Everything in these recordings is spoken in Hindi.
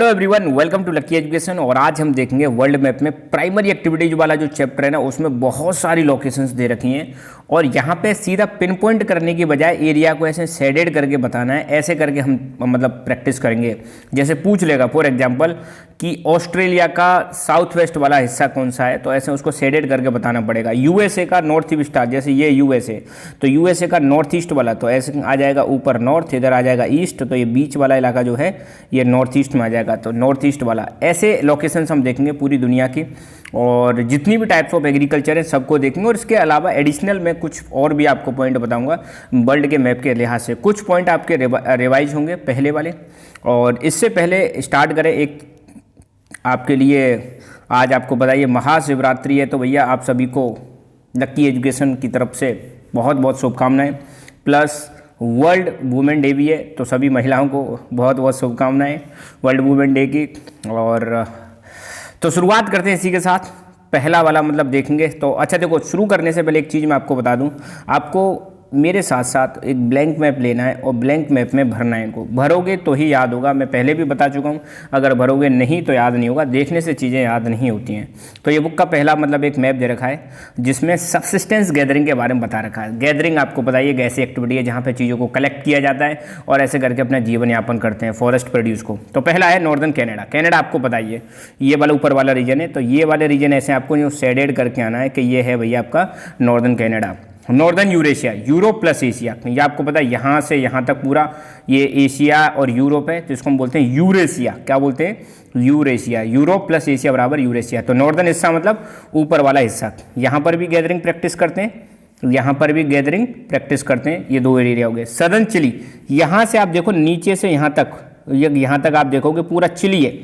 Hello everyone, welcome to lucky education. और आज हम देखेंगे वर्ल्ड मैप में प्राइमरी एक्टिविटीज वाला जो चैप्टर है ना, उसमें बहुत सारी लोकेशंस दे रखी हैं और यहाँ पे सीधा पिन पॉइंट करने की बजाय एरिया को ऐसे शेडेड करके बताना है। ऐसे करके हम मतलब प्रैक्टिस करेंगे। जैसे पूछ लेगा फॉर एग्जांपल कि ऑस्ट्रेलिया का साउथ वेस्ट वाला हिस्सा कौन सा है, तो ऐसे उसको शेडेड करके बताना पड़ेगा। यूएसए का नॉर्थ ईस्ट, जैसे ये यूएसए, तो यूएसए का नॉर्थ ईस्ट वाला तो ऐसे आ जाएगा ऊपर नॉर्थ, इधर आ जाएगा ईस्ट, तो ये बीच वाला इलाका जो है ये नॉर्थ ईस्ट में आ जाएगा, तो नॉर्थ ईस्ट वाला। ऐसे लोकेशंस हम देखेंगे पूरी दुनिया की, और जितनी भी टाइप्स ऑफ एग्रीकल्चर है सबको देखेंगे। और इसके अलावा एडिशनल में कुछ और भी आपको पॉइंट बताऊंगा वर्ल्ड के मैप के लिहाज से। कुछ पॉइंट आपके रिवाइज होंगे पहले वाले। और इससे पहले स्टार्ट करें, एक आपके लिए आज आपको बताइए महाशिवरात्रि है, तो भैया आप सभी को लकी एजुकेशन की तरफ से बहुत बहुत शुभकामनाएं। प्लस वर्ल्ड वुमेन डे भी है, तो सभी महिलाओं को बहुत बहुत शुभकामनाएं वर्ल्ड वुमेन डे की। और तो शुरुआत करते हैं इसी के साथ। पहला वाला मतलब देखेंगे तो अच्छा देखो, शुरू करने से पहले एक चीज़ मैं आपको बता दूं, आपको मेरे साथ साथ एक ब्लैंक मैप लेना है और ब्लैंक मैप में भरना है। इनको भरोगे तो ही याद होगा। मैं पहले भी बता चुका हूँ, अगर भरोगे नहीं तो याद नहीं होगा। देखने से चीज़ें याद नहीं होती हैं। तो ये बुक का पहला मतलब एक मैप दे रखा है जिसमें सबसिस्टेंस गैदरिंग के बारे में बता रखा है। गैदरिंग आपको पता है, ऐसी एक्टिविटी है जहाँ पर चीज़ों को कलेक्ट किया जाता है और ऐसे करके अपना जीवन यापन करते हैं, फॉरेस्ट प्रोड्यूस को। तो पहला है नॉर्दर्न कैनेडा। कैनेडा आपको बताइए ये वाला ऊपर वाला रीजन है, तो ये वाले रीजन ऐसे आपको जो शेडेड करके आना है कि ये है भैया आपका northern Canada. Northern Eurasia, Europe plus Asia, ये आपको पता है यहाँ से यहाँ तक पूरा ये एशिया और यूरोप है, जिसको हम बोलते हैं यूरेशिया। क्या बोलते हैं? यूरेशिया। यूरोप प्लस एशिया बराबर यूरेशिया। तो नॉर्दर्न हिस्सा मतलब ऊपर वाला हिस्सा। यहाँ पर भी गैदरिंग प्रैक्टिस करते हैं, यहाँ पर भी गैदरिंग प्रैक्टिस करते हैं। ये दो एरिया हो गए। सदर्न चिली, यहाँ से आप देखो नीचे से यहाँ तक, यहाँ तक आप देखोगे पूरा चिली है।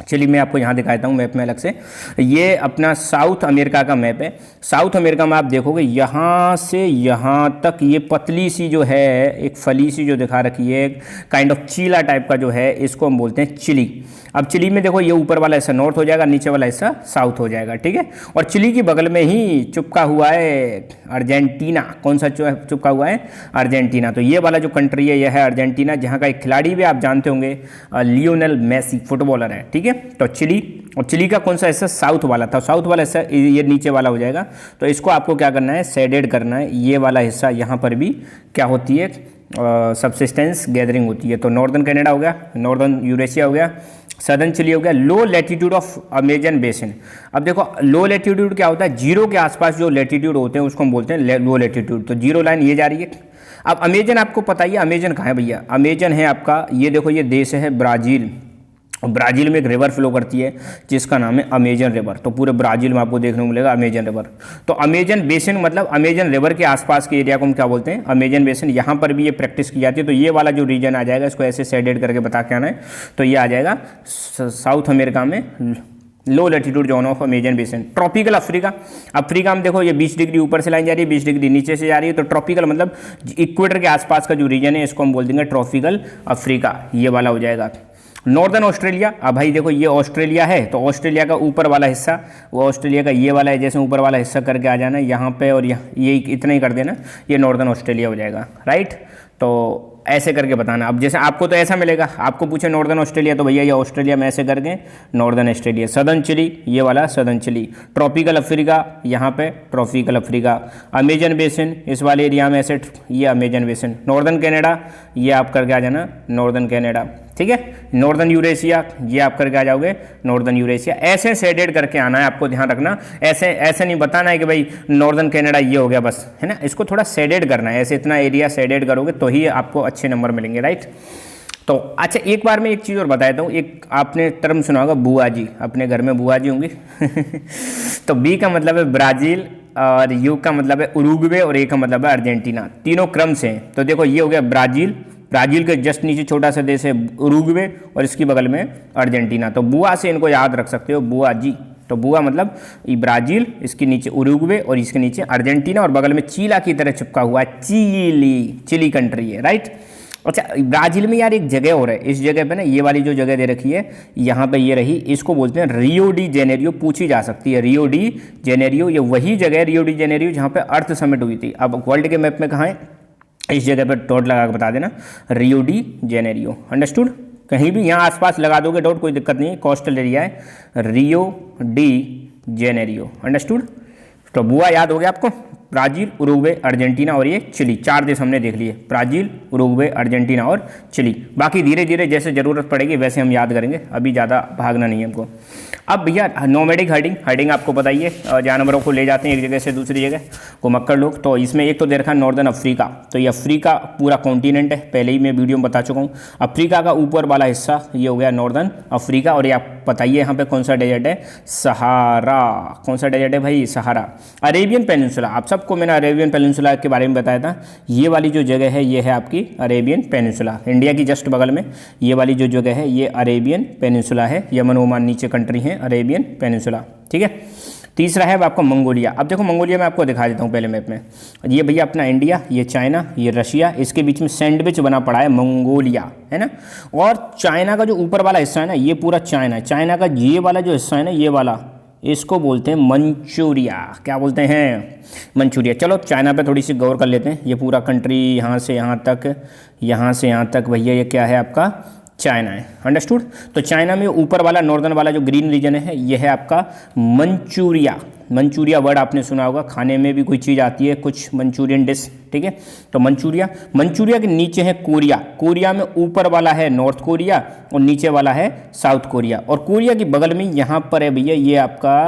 चलिए मैं आपको यहाँ दिखाता हूँ मैप में अलग से। ये अपना साउथ अमेरिका का मैप है। साउथ अमेरिका में आप देखोगे यहाँ से यहाँ तक ये पतली सी जो है एक फली सी जो दिखा रखी है, काइंड ऑफ चीला टाइप का जो है, इसको हम बोलते हैं चिली। अब चिली में देखो ये ऊपर वाला हिस्सा नॉर्थ हो जाएगा, नीचे वाला हिस्सा साउथ हो जाएगा, ठीक है। और चिली की बगल में ही चुपका हुआ है अर्जेंटीना। कौन सा चुपका हुआ है? अर्जेंटीना। तो ये वाला जो कंट्री है यह है अर्जेंटीना, जहाँ का एक खिलाड़ी भी आप जानते होंगे, लियोनेल मेसी, फुटबॉलर है, ठीक है। तो चिली, और चिली का कौन सा हिस्सा? साउथ वाला था। साउथ वाला हिस्सा ये नीचे वाला हो जाएगा। तो इसको आपको क्या करना है? शेडेड करना है। ये वाला हिस्सा यहाँ पर भी क्या होती है? सबसिस्टेंस गैदरिंग होती है। तो नॉर्दर्न कनाडा हो गया, नॉर्दर्न यूरेशिया हो गया, सदर्न चिली हो गया। लो लैटिट्यूड ऑफ अमेजन बेसिन। अब देखो लो लैटिट्यूड क्या होता है? जीरो के आसपास जो लैटिट्यूड होते हैं उसको हम बोलते हैं लो लैटिट्यूड। तो जीरो लाइन ये जा रही है। अब अमेजन आपको पता ही है, अमेजन कहाँ है भैया? अमेजन है आपका, ये देखो ये देश है ब्राज़ील। ब्राज़ील में एक रिवर फ्लो करती है जिसका नाम है अमेजन रिवर। तो पूरे ब्राज़ील में आपको देखने को मिलेगा अमेजन रिवर। तो अमेजन बेसिन मतलब अमेजन रिवर के आसपास के एरिया को हम क्या बोलते हैं? Amazon basin. यहाँ पर भी ये प्रैक्टिस की जाती है। तो ये वाला जो रीजन आ जाएगा इसको ऐसे शेडेड करके बता के आना है। तो ये आ जाएगा साउथ अमेरिका में low latitude zone of Amazon basin. Tropical Africa, Africa में देखो ये 20 डिग्री ऊपर से लाइन जा रही है, 20 डिग्री नीचे से जा रही है। तो ट्रॉपिकल मतलब इक्वेटर के आसपास का जो रीजन है इसको हम बोल देंगे ट्रॉपिकल अफ्रीका। ये वाला हो जाएगा। नॉर्दर्न ऑस्ट्रेलिया, अब भाई देखो ये ऑस्ट्रेलिया है, तो ऑस्ट्रेलिया का ऊपर वाला हिस्सा वो ऑस्ट्रेलिया का ये वाला है, जैसे ऊपर वाला हिस्सा करके आ जाना यहाँ पे, और ये इतना ही कर देना, ये नॉर्दर्न ऑस्ट्रेलिया हो जाएगा, राइट। तो ऐसे करके बताना। अब जैसे आपको तो ऐसा मिलेगा, आपको पूछे नॉर्दर्न ऑस्ट्रेलिया तो भैया ये ऑस्ट्रेलिया में ऐसे करके नॉर्दर्न ऑस्ट्रेलिया। सदर्न चिली, ये वाला सदर्न चिली। ट्रॉपिकल अफ्रीका, यहाँ पे ट्रॉपिकल अफ्रीका। अमेजन बेसिन, इस वाले एरिया में ऐसे, ये अमेजन बेसिन। नॉर्दर्न कनाडा, ये आप करके आ जाना नॉर्दर्न कनाडा, ठीक है। नॉर्दर्न यूरेशिया, ये आप करके आ जाओगे नॉर्दर्न यूरेशिया। ऐसे शेडेड करके आना है, आपको ध्यान रखना। ऐसे ऐसे नहीं बताना है कि भाई नॉर्दर्न कनाडा ये हो गया बस, है ना। इसको थोड़ा शेडेड करना है, ऐसे इतना एरिया शेडेड करोगे तो ही आपको अच्छे नंबर मिलेंगे, राइट। तो अच्छा एक बार मैं एक चीज़ और बता देता हूँ। एक आपने टर्म सुना होगा बुआ जी, अपने घर में बुआ जी होंगी तो बी का मतलब है ब्राज़ील, और यू का मतलब है उरुग्वे, और ए का मतलब है अर्जेंटीना। तीनों क्रम से हैं। तो देखो ये हो गया ब्राज़ील, ब्राज़ील के जस्ट नीचे छोटा सा देश है उरुग्वे, और इसकी बगल में अर्जेंटीना। तो बुआ से इनको याद रख सकते हो, बुआ जी। तो बुआ मतलब ब्राज़ील, इसके नीचे उरुग्वे और इसके नीचे अर्जेंटीना, और बगल में चीला की तरह चिपका हुआ है चिली, चिली कंट्री है, राइट। अच्छा ब्राज़ील में यार एक जगह और है, इस जगह पे ना ये वाली जो जगह दे रखी है यहाँ पे ये रही, इसको बोलते हैं रियो डी जेनेरियो। पूछी जा सकती है रियो डी जेनेरियो, ये वही जगह है रियो डी जेनेरियो जहाँ पे अर्थ समिट हुई थी। अब वर्ल्ड के मैप में कहाँ है? इस जगह पर डॉट लगा के बता देना, रियो डी जेनेरियो, अंडरस्टूड। कहीं भी यहाँ आसपास लगा दोगे डॉट, कोई दिक्कत नहीं है। कोस्टल एरिया है रियो डी जेनेरियो, अंडरस्टूड। तो बुआ याद हो गया आपको, ब्राज़ील, उरुग्वे, अर्जेंटीना और ये चिली, 4 देश हमने देख लिए, ब्राज़ील, उरुग्वे, अर्जेंटीना और चिली। बाकी धीरे धीरे जैसे ज़रूरत पड़ेगी वैसे हम याद करेंगे, अभी ज़्यादा भागना नहीं है हमको। अब भैया नोमैडिक हर्डिंग आपको बताइए, जानवरों को ले जाते हैं एक जगह से दूसरी जगह, घुमक्कड़ लोग। तो इसमें एक तो दे रखा है नॉर्दर्न अफ्रीका, तो ये अफ्रीका पूरा कॉन्टिनेंट है, पहले ही मैं वीडियो में बता चुका हूँ। अफ्रीका का ऊपर वाला हिस्सा ये हो गया नॉर्दर्न अफ्रीका, और ये आप बताइए यहाँ पे कौन सा डेजर्ट है, सहारा। कौन सा डेजर्ट है भाई, सहारा। अरेबियन पेनिनसुला, आप सबको मैंने अरेबियन पेनिनसुला के बारे में बताया था, ये वाली जो जगह है ये है आपकी अरेबियन पेनिनसुला, इंडिया की जस्ट बगल में ये वाली जो जगह है ये अरेबियन पेनिनसुला है, यमन ओमान नीचे कंट्री है अरेबियन पेनिनसुला, ठीक है। तीसरा है आपका मंगोलिया। अब देखो मंगोलिया मैं आपको दिखा देता हूँ पहले मैप में, ये भैया अपना इंडिया, ये चाइना, ये रशिया, इसके बीच में सैंडविच बना पड़ा है मंगोलिया, है ना। और चाइना का जो ऊपर वाला हिस्सा है ना ये पूरा चाइना है, चाइना का ये वाला जो हिस्सा है ना ये वाला, इसको बोलते हैं मंचूरिया। क्या बोलते हैं, मंचूरिया। चलो चाइना पे थोड़ी सी गौर कर लेते हैं, ये पूरा कंट्री यहाँ से यहाँ तक, यहाँ से यहाँ तक भैया ये क्या है आपका चाइना है, अंडरस्टूड। तो चाइना में ऊपर वाला नॉर्दर्न वाला जो ग्रीन रीजन है ये है आपका मंचूरिया। मंचूरिया वर्ड आपने सुना होगा, खाने में भी कोई चीज़ आती है कुछ मंचूरियन डिश, ठीक है। तो मंचूरिया, मंचूरिया के नीचे है कोरिया, कोरिया में ऊपर वाला है नॉर्थ कोरिया और नीचे वाला है साउथ कोरिया, और कोरिया की बगल में यहाँ पर है भैया ये आपका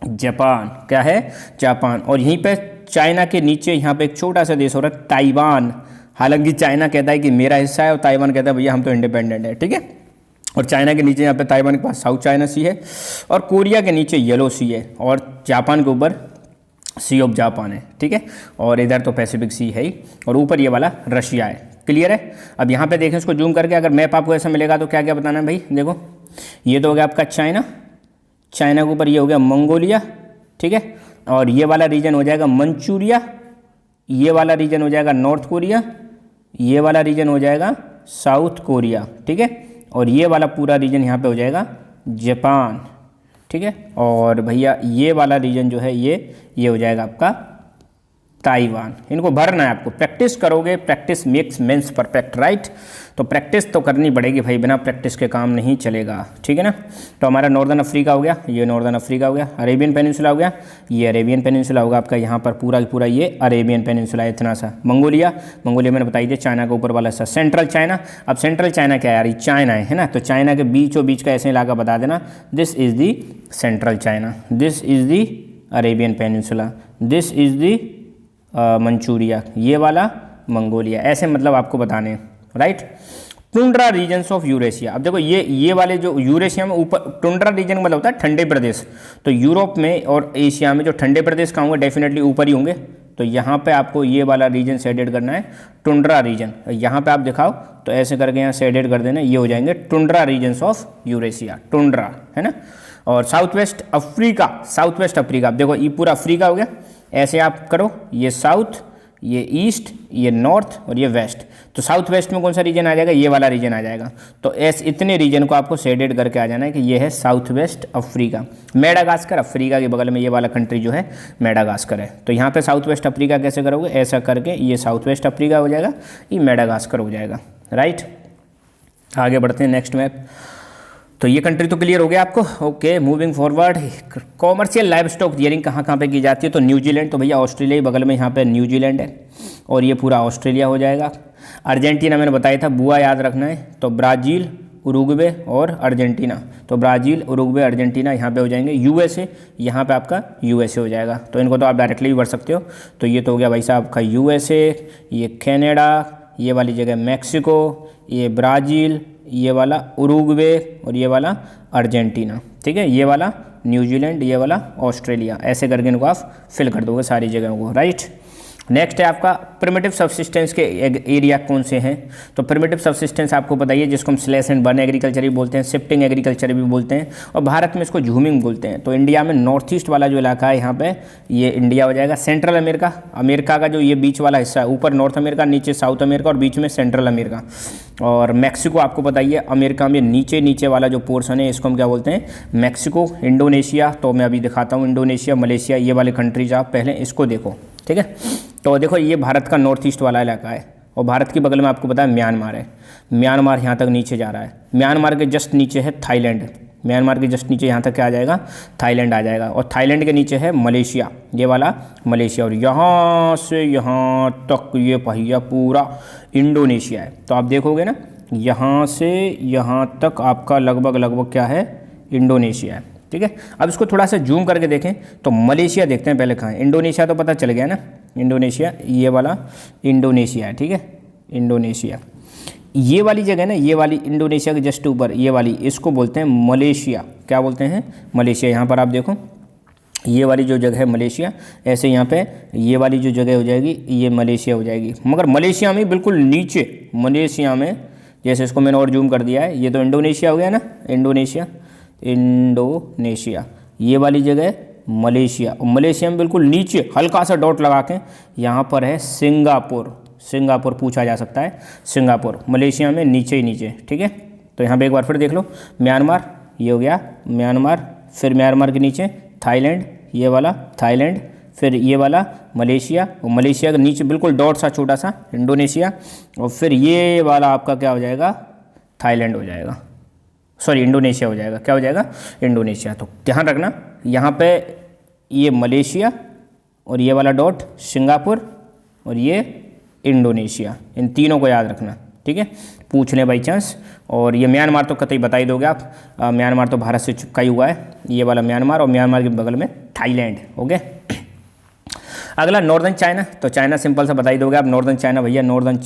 जापान। क्या है, जापान। और यहीं पे चाइना के नीचे यहाँ पे एक छोटा सा देश हो रहा है ताइवान, हालांकि चाइना कहता है कि मेरा हिस्सा है और ताइवान कहता है भैया हम तो इंडिपेंडेंट है, ठीक है। और चाइना के नीचे यहाँ पे ताइवान के पास साउथ चाइना सी है, और कोरिया के नीचे येलो सी है, और जापान के ऊपर सी ऑफ जापान है, ठीक है। और इधर तो पैसिफिक सी है ही, और ऊपर ये वाला रशिया है, क्लियर है। अब यहाँ पे देखें इसको जूम करके, अगर मैप आपको ऐसा मिलेगा तो क्या क्या बताना है भाई, देखो ये तो हो गया आपका चाइना, चाइना के ऊपर ये हो गया मंगोलिया, ठीक है। और ये वाला रीजन हो जाएगा मंचूरिया, ये वाला रीजन हो जाएगा नॉर्थ कोरिया, ये वाला रीजन हो जाएगा साउथ कोरिया, ठीक है। और ये वाला पूरा रीजन यहाँ पे हो जाएगा जापान, ठीक है। और भैया ये वाला रीजन जो है ये हो जाएगा आपका ताइवान। इनको भरना है आपको, प्रैक्टिस करोगे, practice makes man perfect, right. तो प्रैक्टिस तो करनी पड़ेगी भाई, बिना प्रैक्टिस के काम नहीं चलेगा, ठीक है ना। तो हमारा नॉर्दर्न अफ्रीका हो गया, ये नॉर्दर्न अफ्रीका हो गया, अरेबियन पेनिनसुला हो गया, ये अरेबियन पेनिनसुला होगा आपका यहाँ पर पूरा की पूरा ये अरेबियन पेनिनसुला इतना सा। मंगोलिया, मंगोलिया मैंने बताई थी चाइना का ऊपर वाला हिस्सा, सेंट्रल चाइना। अब सेंट्रल चाइना क्या है यार, चाइना है ना, तो चाइना के बीचों बीच का ऐसे इलाका बता देना, this is the central China, this is the Arabian peninsula, this is the Manchuria, ये वाला मंगोलिया, ऐसे मतलब आपको बताने हैं, right. Tundra regions of Eurasia. अब देखो ये वाले जो यूरेशिया में ऊपर टुंड्रा रीजन मतलब होता है ठंडे प्रदेश, तो यूरोप में और एशिया में जो ठंडे प्रदेश कहाँ होंगे, डेफिनेटली ऊपर ही होंगे। तो यहाँ पे आपको ये वाला रीजन से एडेड करना है, टुंड्रा रीजन। यहाँ पे आप दिखाओ तो ऐसे करके यहाँ से एडेड कर देना, ये हो जाएंगे tundra regions of Eurasia, tundra, है ना। और south west Africa, south west Africa, अब देखो ये पूरा अफ्रीका हो गया, ऐसे आप करो, ये साउथ, ये ईस्ट, ये नॉर्थ और ये वेस्ट। तो साउथ वेस्ट में कौन सा रीजन आ जाएगा, ये वाला रीजन आ जाएगा। तो ऐसे इतने रीजन को आपको शेडेड करके आ जाना है कि ये है south west Africa. Madagascar, Africa के बगल में ये वाला कंट्री जो है मेडागास्कर है। तो यहाँ पे साउथ वेस्ट अफ्रीका कैसे करोगे, ऐसा करके ये साउथ वेस्ट अफ्रीका हो जाएगा, ये मेडागास्कर हो जाएगा, राइट। आगे बढ़ते हैं नेक्स्ट मैप। तो ये कंट्री तो क्लियर हो गया आपको, okay. Moving forward, commercial live stock rearing कहाँ पे की जाती है, तो न्यूजीलैंड, तो भैया ऑस्ट्रेलिया बगल में यहाँ पे न्यूजीलैंड है, और ये पूरा ऑस्ट्रेलिया हो जाएगा। अर्जेंटीना मैंने बताया था, बुआ याद रखना है, तो ब्राज़ील, उरुग्वे और अर्जेंटीना, तो ब्राज़ील, उरुग्वे, अर्जेंटीना यहाँ पे हो जाएंगे। यूएसए, यहाँ पे आपका यूएसए हो जाएगा, तो इनको तो आप डायरेक्टली भी पढ़ सकते हो। तो ये तो हो गया भाई साहब आपका यूएसए, ये कनाडा, ये वाली जगह मैक्सिको, ये ब्राज़ील, ये वाला उरुग्वे और ये वाला अर्जेंटीना, ठीक है। ये वाला न्यूजीलैंड, ये वाला ऑस्ट्रेलिया, ऐसे करके इनको आप फिल कर दोगे सारी जगहों को, राइट। नेक्स्ट है आपका प्रिमिटिव सबसिस्टेंस के एरिया कौन से हैं, तो प्रिमिटिव सबसिस्टेंस आपको बताइए, जिसको हम स्लैश एंड बर्न एग्रीकल्चर भी बोलते हैं, शिफ्टिंग एग्रीकल्चर भी बोलते हैं, और भारत में इसको झूमिंग बोलते हैं। तो इंडिया में नॉर्थ ईस्ट वाला जो इलाका है यहाँ पे ये इंडिया हो जाएगा। सेंट्रल अमेरिका, अमेरिका का जो ये बीच वाला हिस्सा है, ऊपर नॉर्थ अमेरिका, नीचे साउथ अमेरिका और बीच में सेंट्रल अमेरिका। और मैक्सिको आपको बताइए, अमेरिका में नीचे वाला जो पोर्शन है इसको हम क्या बोलते हैं, मैक्सिको। इंडोनेशिया, तो मैं अभी दिखाता हूँ, इंडोनेशिया, मलेशिया, ये वाले कंट्रीज आप पहले इसको देखो, ठीक है। तो देखो ये भारत का नॉर्थ ईस्ट वाला इलाका है, और भारत के बगल में आपको पता है म्यांमार है। म्यांमार यहाँ तक नीचे जा रहा है। म्यांमार के जस्ट नीचे है थाईलैंड। म्यांमार के जस्ट नीचे यहाँ तक क्या आ जाएगा, थाईलैंड आ जाएगा। और थाईलैंड के नीचे है मलेशिया, ये वाला मलेशिया। और यहाँ से यहाँ तक ये पहिया पूरा इंडोनेशिया है। तो आप देखोगे ना, यहाँ से यहाँ तक आपका लगभग क्या है, इंडोनेशिया है। ठीक है, अब इसको थोड़ा सा जूम करके देखें तो मलेशिया देखते हैं पहले कहाँ है। इंडोनेशिया तो पता चल गया ना, इंडोनेशिया, ये वाला इंडोनेशिया है। ठीक है, इंडोनेशिया ये वाली जगह ना, ये वाली इंडोनेशिया के जस्ट ऊपर ये वाली, इसको बोलते हैं मलेशिया। क्या बोलते हैं, मलेशिया। यहाँ पर आप देखो ये वाली जो जगह है मलेशिया, ऐसे यहाँ पे ये वाली जो जगह हो जाएगी ये मलेशिया हो जाएगी। मगर मलेशिया में बिल्कुल नीचे, मलेशिया में जैसे इसको मैंने और जूम कर दिया है, ये तो इंडोनेशिया हो गया ना, इंडोनेशिया, इंडोनेशिया ये वाली जगह मलेशिया। और मलेशिया में बिल्कुल नीचे हल्का सा डॉट लगा के यहाँ पर है सिंगापुर। सिंगापुर पूछा जा सकता है, सिंगापुर मलेशिया में नीचे ही नीचे। ठीक है, तो यहाँ पे एक बार फिर देख लो, म्यांमार ये हो गया म्यांमार, फिर म्यांमार के नीचे थाईलैंड, ये वाला थाईलैंड, फिर ये वाला मलेशिया, और मलेशिया के नीचे बिल्कुल डॉट सा छोटा सा इंडोनेशिया, और फिर ये वाला आपका क्या हो जाएगा, थाईलैंड हो जाएगा, सॉरी इंडोनेशिया हो जाएगा। क्या हो जाएगा, इंडोनेशिया। तो ध्यान रखना यहाँ पे ये मलेशिया और ये वाला डॉट सिंगापुर और ये इंडोनेशिया, इन तीनों को याद रखना। ठीक है, पूछ लें बाई चांस। और ये म्यांमार तो कतई बता ही दोगे आप, म्यांमार तो भारत से चिपका ही हुआ है, ये वाला म्यांमार, और म्यांमार के बगल में थाईलैंड। ओके, अगला नॉर्दर्न चाइना। तो चाइना सिंपल सा बता ही दोगे आप, नॉर्दर्न चाइना भैया, नॉर्दर्न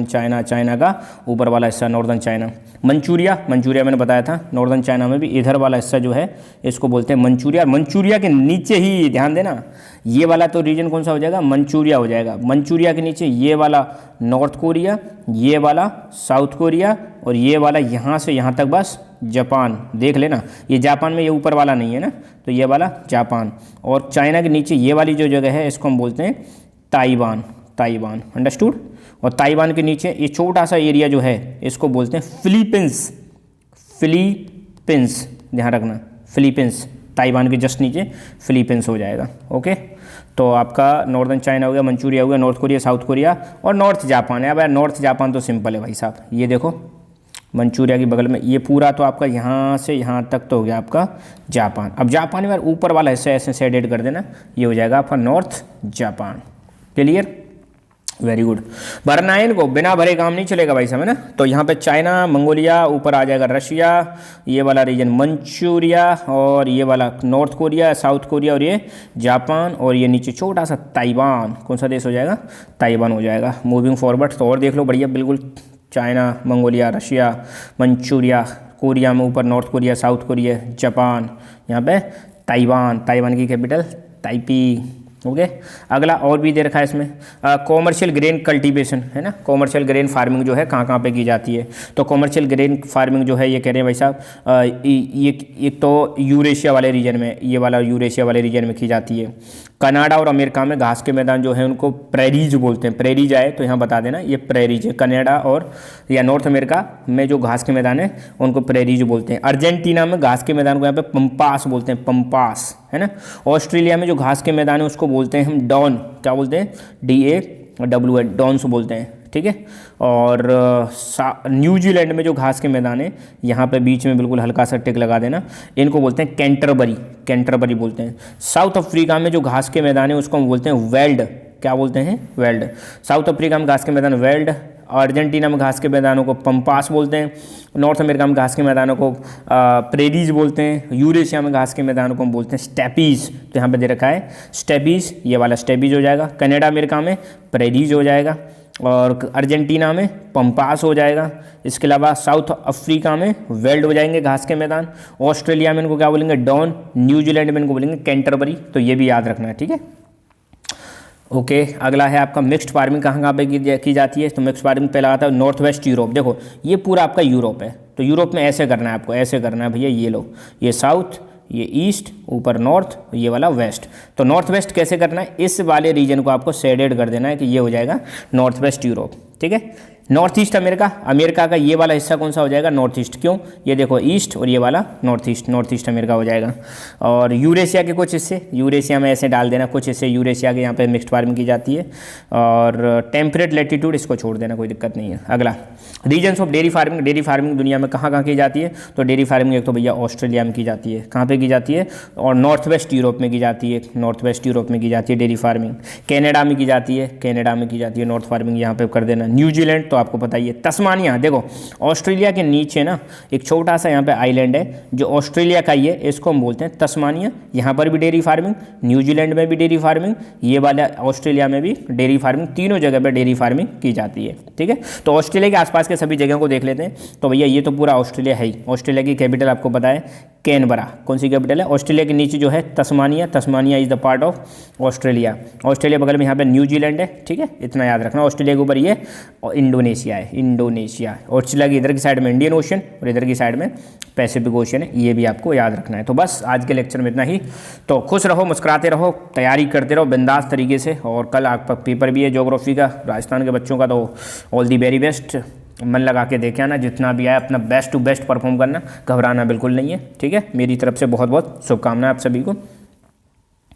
चाइना, चाइना का ऊपर वाला हिस्सा नॉर्दर्न चाइना। मंचूरिया, मंचूरिया मैंने बताया था, नॉर्दर्न चाइना में भी इधर वाला हिस्सा जो है इसको बोलते हैं मंचूरिया। मंचूरिया के नीचे ही ध्यान देना, ये वाला तो रीजन कौन सा हो जाएगा, मंचूरिया हो जाएगा। मंचूरिया के नीचे ये वाला नॉर्थ कोरिया, ये वाला साउथ कोरिया, और ये वाला यहाँ से यहाँ तक बस जापान। देख लेना, ये जापान में ये ऊपर वाला नहीं है ना, तो ये वाला जापान। और चाइना के नीचे ये वाली जो जगह है इसको हम बोलते हैं ताइवान। Taiwan, understood. और ताइवान के नीचे ये छोटा सा एरिया जो है इसको बोलते हैं फिलीपींस। फिलीपींस ध्यान रखना, फिलीपींस, ताइवान के जस्ट नीचे फिलीपींस हो जाएगा। ओके, तो आपका नॉर्दर्न चाइना हो गया, मंचूरिया हो गया, नॉर्थ कोरिया, साउथ कोरिया, और नॉर्थ जापान है। अब यार नॉर्थ जापान तो सिंपल है भाई साहब, ये देखो मंचूरिया के बगल में ये पूरा तो आपका यहाँ से यहाँ तक तो हो गया आपका जापान। अब जापान में ऊपर वाला हिस्सा ऐसे शेडेड कर देना, ये हो जाएगा आपका north Japan. Clear, very good. भरना है इनको, बिना भरे काम नहीं चलेगा भाई साहब, है ना। तो यहाँ पे चाइना, मंगोलिया, ऊपर आ जाएगा रशिया, ये वाला रीजन मंचूरिया, और ये वाला नॉर्थ कोरिया, साउथ कोरिया, और ये जापान, और ये नीचे छोटा सा ताइवान। कौन सा देश हो जाएगा, ताइवान हो जाएगा। मूविंग फॉरवर्ड तो और देख लो, बढ़िया बिल्कुल, China, Mongolia, Russia, Manchuria, Korea में ऊपर north Korea, south Korea, Japan, यहाँ पे ताइवान, ताइवान की कैपिटल ताइपी। ओके, अगला और भी दे रखा है इसमें, कॉमर्शियल ग्रेन कल्टीवेशन, है ना। कॉमर्शियल ग्रेन फार्मिंग जो है कहाँ पे की जाती है, तो कॉमर्शियल ग्रेन फार्मिंग जो है ये कह रहे हैं भाई साहब, ये एक तो यूरेशिया वाले रीजन में, ये वाला यूरेशिया वाले रीजन में की जाती है। कनाडा और अमेरिका में घास के मैदान जो है उनको प्रेरीज बोलते हैं। प्रेरीज आए तो यहाँ बता देना, ये प्रेरीज है। कनाडा और या नॉर्थ अमेरिका में जो घास के मैदान है उनको प्रेरीज बोलते हैं। अर्जेंटीना में घास के मैदान को यहाँ पे पंपास बोलते हैं, पंपास, है ना। ऑस्ट्रेलिया में जो घास के मैदान है उसको बोलते हैं हम डॉन। क्या बोलते हैं, DAWN, डॉन्स बोलते हैं। ठीक है, और न्यूजीलैंड में जो घास के मैदान है यहाँ पे बीच में बिल्कुल हल्का सा टिक लगा देना, इनको बोलते हैं कैंटरबरी, कैंटरबरी बोलते हैं। साउथ अफ्रीका में जो घास के मैदान है उसको हम बोलते हैं वेल्ड। क्या बोलते हैं, वेल्ड। साउथ अफ्रीका में घास के मैदान वेल्ड, अर्जेंटीना में घास के मैदानों को पंपास बोलते हैं, नॉर्थ अमेरिका में घास के मैदानों को प्रेरीज बोलते हैं, यूरेशिया में घास के मैदानों को हम बोलते हैं स्टेपीज। तो यहाँ पे दे रखा है स्टेपीज, ये वाला स्टेपीज हो जाएगा। कनाडा अमेरिका में प्रेरीज हो जाएगा, और अर्जेंटीना में पंपास हो जाएगा। इसके अलावा साउथ अफ्रीका में वेल्ड हो जाएंगे घास के मैदान, ऑस्ट्रेलिया में इनको क्या बोलेंगे, डॉन, न्यूजीलैंड में इनको बोलेंगे कैंटरबरी। तो ये भी याद रखना है, ठीक है। ओके, अगला है आपका मिक्स्ड फार्मिंग कहाँ पे की जाती है, तो मिक्स्ड फार्मिंग पहला आता है नॉर्थ वेस्ट यूरोप। देखो ये पूरा आपका यूरोप है, तो यूरोप में ऐसे करना है आपको, ऐसे करना है भैया, ये लो, ये साउथ, ये ईस्ट, ऊपर नॉर्थ, ये वाला वेस्ट। तो नॉर्थ वेस्ट कैसे करना है, इस वाले रीजन को आपको शेडेड कर देना है कि ये हो जाएगा नॉर्थ वेस्ट यूरोप। ठीक है, नॉर्थ ईस्ट अमेरिका, अमेरिका का ये वाला हिस्सा कौन सा हो जाएगा, नॉर्थ ईस्ट। क्यों, ये देखो ईस्ट और ये वाला नॉर्थ ईस्ट अमेरिका हो जाएगा। और यूरेशिया के कुछ हिस्से, यूरेशिया में ऐसे डाल देना, कुछ हिस्से यूरेशिया के, यहाँ पे मिक्स्ड फार्मिंग की जाती है। और टेम्परेट लैटिट्यूड इसको छोड़ देना, कोई दिक्कत नहीं है। अगला regions of dairy farming, dairy farming दुनिया में कहाँ कहाँ की जाती है, तो डेयरी फार्मिंग एक तो भैया ऑस्ट्रेलिया में की जाती है, कहाँ पे की जाती है, और नॉर्थ वेस्ट यूरोप में की जाती है, नॉर्थ वेस्ट यूरोप में की जाती है डेयरी फार्मिंग। कनाडा में की जाती है, कनाडा में की जाती है नॉर्थ फार्मिंग, यहाँ पे कर देना। न्यूजीलैंड तो आपको पता ही है। तस्मानिया, देखो ऑस्ट्रेलिया के नीचे ना एक छोटा सा यहाँ पे आइलैंड है जो ऑस्ट्रेलिया का ही है, इसको हम बोलते हैं तस्मानिया। यहाँ पर भी डेयरी फार्मिंग, न्यूजीलैंड में भी डेयरी फार्मिंग, ये वाला ऑस्ट्रेलिया में भी डेयरी फार्मिंग, तीनों जगह पर डेयरी फार्मिंग की जाती है। ठीक है, तो ऑस्ट्रेलिया के आसपास के सभी जगहों को देख लेते हैं। तो भैया ये तो पूरा ऑस्ट्रेलिया है ही। ऑस्ट्रेलिया की कैपिटल आपको पता है कैनबरा, कौन सी कैपिटल है, ऑस्ट्रेलिया के नीचे जो है Tasmania, Tasmania is the part of Australia. Australia बगल में यहाँ पे न्यूजीलैंड है, ठीक है, इतना याद रखना। ऑस्ट्रेलिया के ऊपर ये और इंडोनेशिया है, इंडोनेशिया। ऑस्ट्रेलिया की इधर की साइड में इंडियन ओशन और इधर की साइड में पैसिफिक ओशन है, ये भी आपको याद रखना है। तो बस आज के लेक्चर में इतना ही। तो खुश रहो, मुस्कुराते रहो, तैयारी करते रहो बिंदास तरीके से। और कल आपका पेपर भी है ज्योग्राफी का, राजस्थान के बच्चों का, तो ऑल दी वेरी बेस्ट। मन लगा के देखे आना, जितना भी आए अपना बेस्ट टू बेस्ट परफॉर्म करना, घबराना बिल्कुल नहीं है। ठीक है, मेरी तरफ से बहुत बहुत शुभकामनाएं आप सभी को।